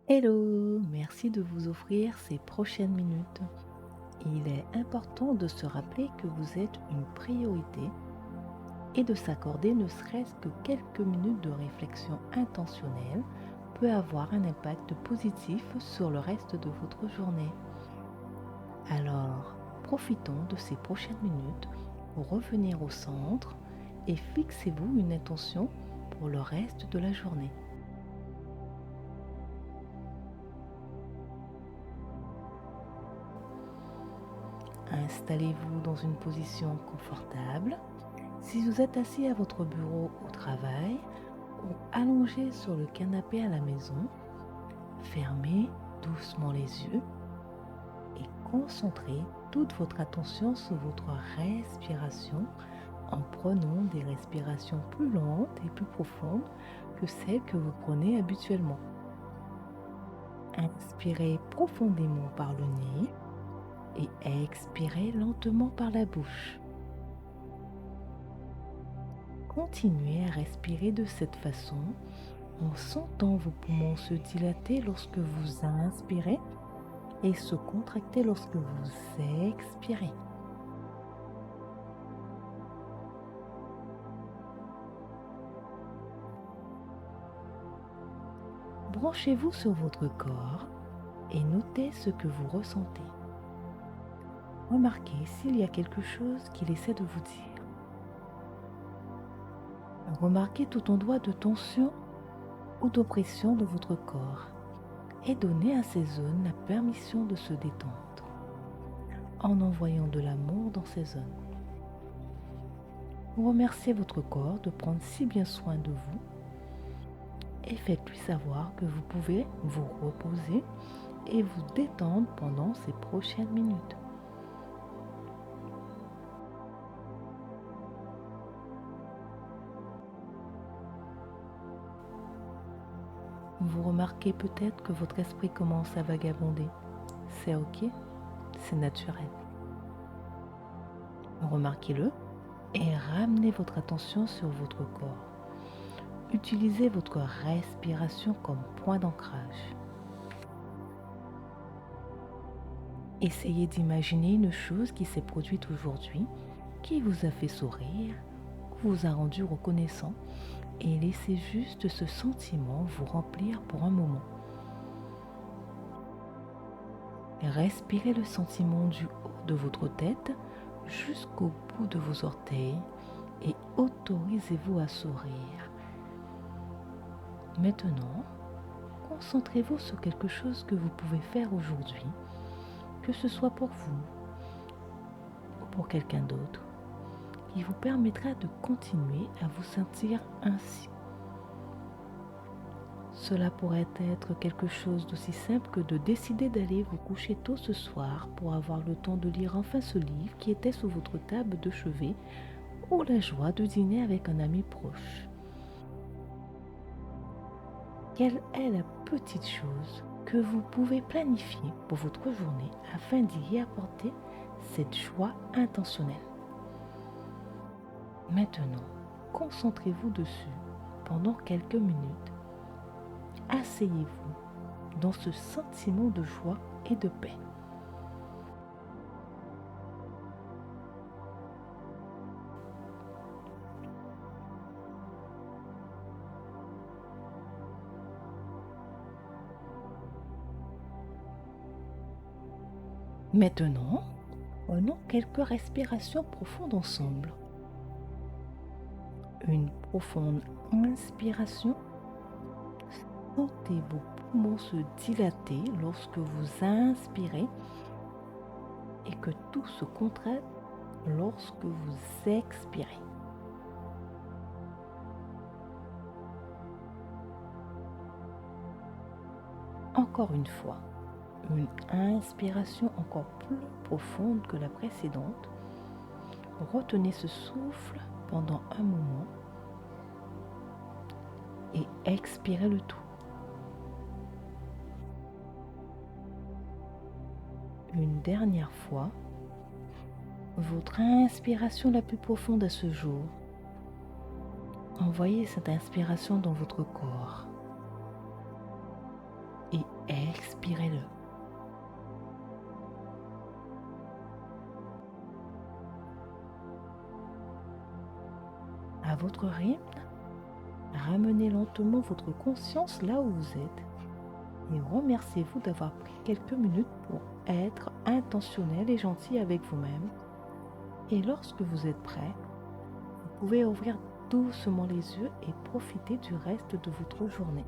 Hello, merci de vous offrir ces prochaines minutes. Il est important de se rappeler que vous êtes une priorité et de s'accorder ne serait-ce que quelques minutes de réflexion intentionnelle peut avoir un impact positif sur le reste de votre journée. Alors, profitons de ces prochaines minutes pour revenir au centre et fixez-vous une intention pour le reste de la journée. Installez-vous dans une position confortable. Si vous êtes assis à votre bureau au travail ou allongé sur le canapé à la maison, fermez doucement les yeux et concentrez toute votre attention sur votre respiration en prenant des respirations plus lentes et plus profondes que celles que vous prenez habituellement. Inspirez profondément par le nez et expirez lentement par la bouche. Continuez à respirer de cette façon en sentant vos poumons se dilater lorsque vous inspirez et se contracter lorsque vous expirez. Branchez-vous sur votre corps et notez ce que vous ressentez. Remarquez s'il y a quelque chose qu'il essaie de vous dire. Remarquez tout endroit de tension ou d'oppression de votre corps et donnez à ces zones la permission de se détendre en envoyant de l'amour dans ces zones. Remerciez votre corps de prendre si bien soin de vous et faites-lui savoir que vous pouvez vous reposer et vous détendre pendant ces prochaines minutes. Vous remarquez peut-être que votre esprit commence à vagabonder. C'est ok, c'est naturel. Remarquez-le et ramenez votre attention sur votre corps. Utilisez votre respiration comme point d'ancrage. Essayez d'imaginer une chose qui s'est produite aujourd'hui, qui vous a fait sourire, vous a rendu reconnaissant et laissez juste ce sentiment vous remplir pour un moment. Respirez le sentiment du haut de votre tête jusqu'au bout de vos orteils et autorisez-vous à sourire. Maintenant, concentrez-vous sur quelque chose que vous pouvez faire aujourd'hui, que ce soit pour vous ou pour quelqu'un d'autre, qui vous permettra de continuer à vous sentir ainsi. Cela pourrait être quelque chose d'aussi simple que de décider d'aller vous coucher tôt ce soir pour avoir le temps de lire enfin ce livre qui était sous votre table de chevet ou la joie de dîner avec un ami proche. Quelle est la petite chose que vous pouvez planifier pour votre journée afin d'y apporter cette joie intentionnelle? Maintenant, concentrez-vous dessus pendant quelques minutes. Asseyez-vous dans ce sentiment de joie et de paix. Maintenant, prenons quelques respirations profondes ensemble. Une profonde inspiration. Sentez vos poumons se dilater lorsque vous inspirez et que tout se contracte lorsque vous expirez. Encore une fois, une inspiration encore plus profonde que la précédente. Retenez ce souffle pendant un moment et expirez le tout. Une dernière fois, votre inspiration la plus profonde à ce jour. Envoyez cette inspiration dans votre corps et expirez-le. À votre rythme, ramenez lentement votre conscience là où vous êtes et remerciez-vous d'avoir pris quelques minutes pour être intentionnel et gentil avec vous-même. Et lorsque vous êtes prêt, vous pouvez ouvrir doucement les yeux et profiter du reste de votre journée.